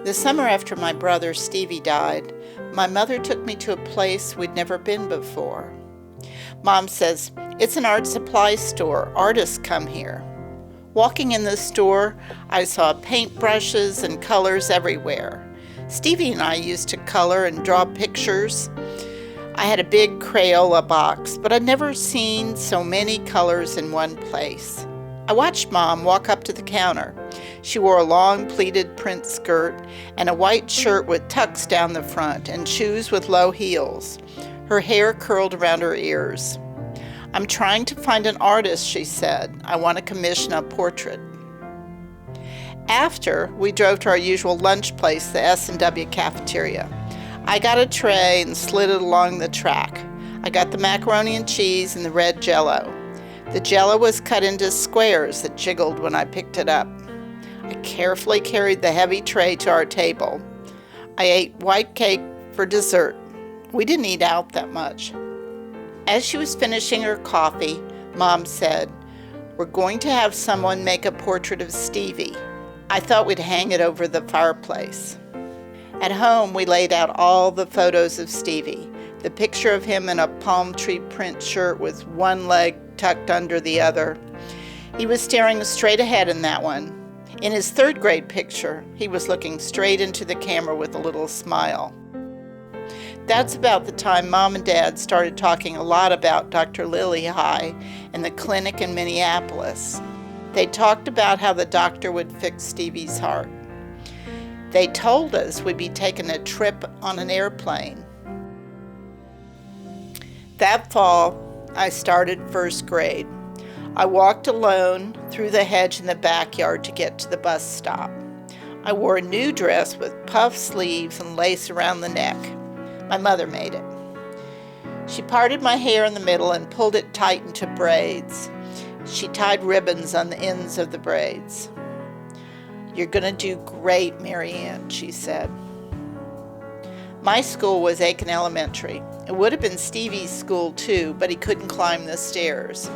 The summer after my brother Stevie died, my mother took me to a place we'd never been before. Mom says, "It's an art supply store. Artists come here." Walking in the store, I saw paintbrushes and colors everywhere. Stevie and I used to color and draw pictures. I had a big Crayola box, but I'd never seen so many colors in one place. I watched Mom walk up to the counter. She wore a long pleated print skirt and a white shirt with tucks down the front and shoes with low heels. Her hair curled around her ears. "I'm trying to find an artist," she said. "I want to commission a portrait." After, we drove to our usual lunch place, the S&W cafeteria. I got a tray and slid it along the track. I got the macaroni and cheese and the red Jell-O. The Jell-O was cut into squares that jiggled when I picked it up. I carefully carried the heavy tray to our table. I ate white cake for dessert. We didn't eat out that much. As she was finishing her coffee, Mom said, "We're going to have someone make a portrait of Stevie." I thought we'd hang it over the fireplace. At home, we laid out all the photos of Stevie. The picture of him in a palm tree print shirt with one leg tucked under the other. He was staring straight ahead in that one. In his third grade picture, he was looking straight into the camera with a little smile. That's about the time Mom and Dad started talking a lot about Dr. Lily High and the clinic in Minneapolis. They talked about how the doctor would fix Stevie's heart. They told us we'd be taking a trip on an airplane. That fall, I started first grade. I walked alone through the hedge in the backyard to get to the bus stop. I wore a new dress with puff sleeves and lace around the neck. My mother made it. She parted my hair in the middle and pulled it tight into braids. She tied ribbons on the ends of the braids. "You're gonna do great, Mary Ann," she said. My school was Aiken Elementary. It would have been Stevie's school too, but he couldn't climb the stairs.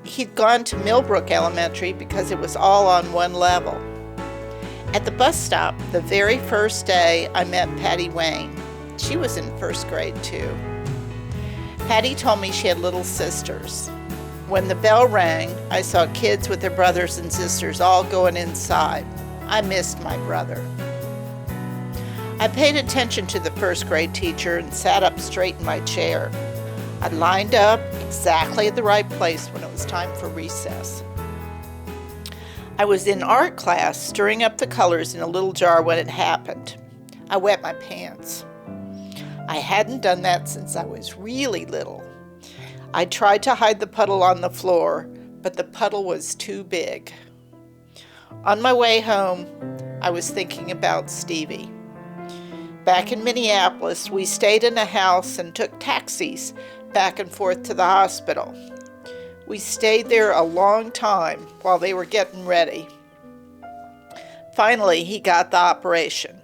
He'd gone to Millbrook Elementary because it was all on one level. At the bus stop, the very first day, I met Patty Wayne. She was in first grade too. Patty told me she had little sisters. When the bell rang, I saw kids with their brothers and sisters all going inside. I missed my brother. I paid attention to the first grade teacher and sat up straight in my chair. I lined up exactly at the right place when it was time for recess. I was in art class stirring up the colors in a little jar when it happened. I wet my pants. I hadn't done that since I was really little. I tried to hide the puddle on the floor, but the puddle was too big. On my way home, I was thinking about Stevie. Back in Minneapolis, we stayed in a house and took taxis back and forth to the hospital. We stayed there a long time while they were getting ready. Finally, he got the operation.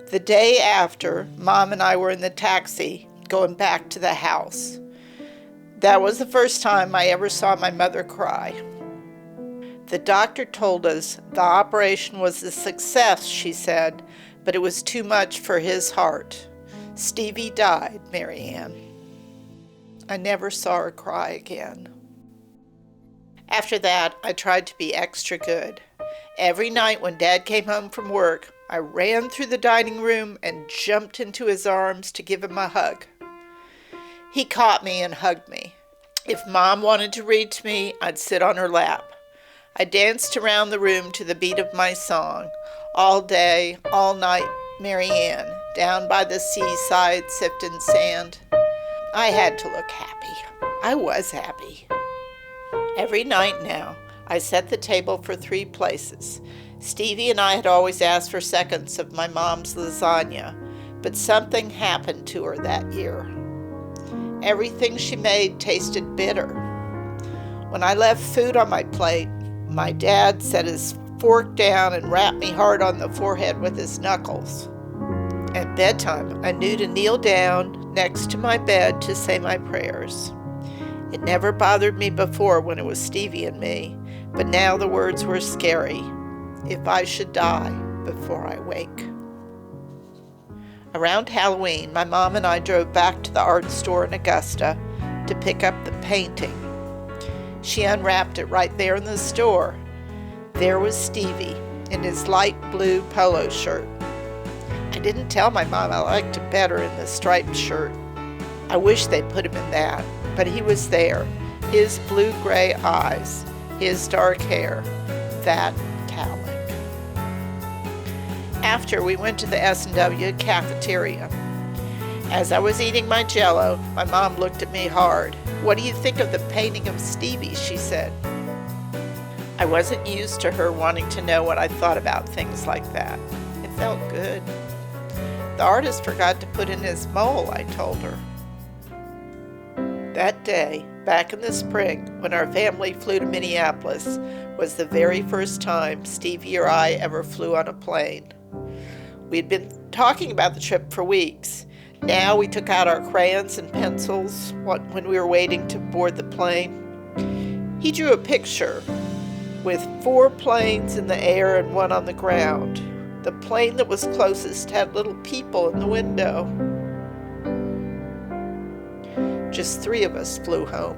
The day after, Mom and I were in the taxi going back to the house. That was the first time I ever saw my mother cry. The doctor told us the operation was a success, she said, but it was too much for his heart. Stevie died, Mary Ann. I never saw her cry again. After that, I tried to be extra good. Every night when Dad came home from work, I ran through the dining room and jumped into his arms to give him a hug. He caught me and hugged me. If Mom wanted to read to me, I'd sit on her lap. I danced around the room to the beat of my song, "All day, all night, Mary Ann, down by the seaside sifting sand." I had to look happy. I was happy. Every night now, I set the table for 3 places. Stevie and I had always asked for seconds of my mom's lasagna, but something happened to her that year. Everything she made tasted bitter. When I left food on my plate, my dad set his fork down and rapped me hard on the forehead with his knuckles. At bedtime, I knew to kneel down next to my bed to say my prayers. It never bothered me before when it was Stevie and me, but now the words were scary. If I should die before I wake. Around Halloween, my mom and I drove back to the art store in Augusta to pick up the painting. She unwrapped it right there in the store. There was Stevie in his light blue polo shirt. I didn't tell my mom I liked him better in the striped shirt. I wish they'd put him in that, but he was there. His blue-gray eyes, his dark hair, that talent. After, we went to the S&W cafeteria. As I was eating my Jell-O, my mom looked at me hard. "What do you think of the painting of Stevie?" she said. I wasn't used to her wanting to know what I thought about things like that. It felt good. "The artist forgot to put in his mole," I told her. That day, back in the spring, when our family flew to Minneapolis, was the very first time Stevie or I ever flew on a plane. We'd been talking about the trip for weeks. Now we took out our crayons and pencils when we were waiting to board the plane. He drew a picture with 4 planes in the air and 1 on the ground. The plane that was closest had little people in the window. Just 3 of us flew home.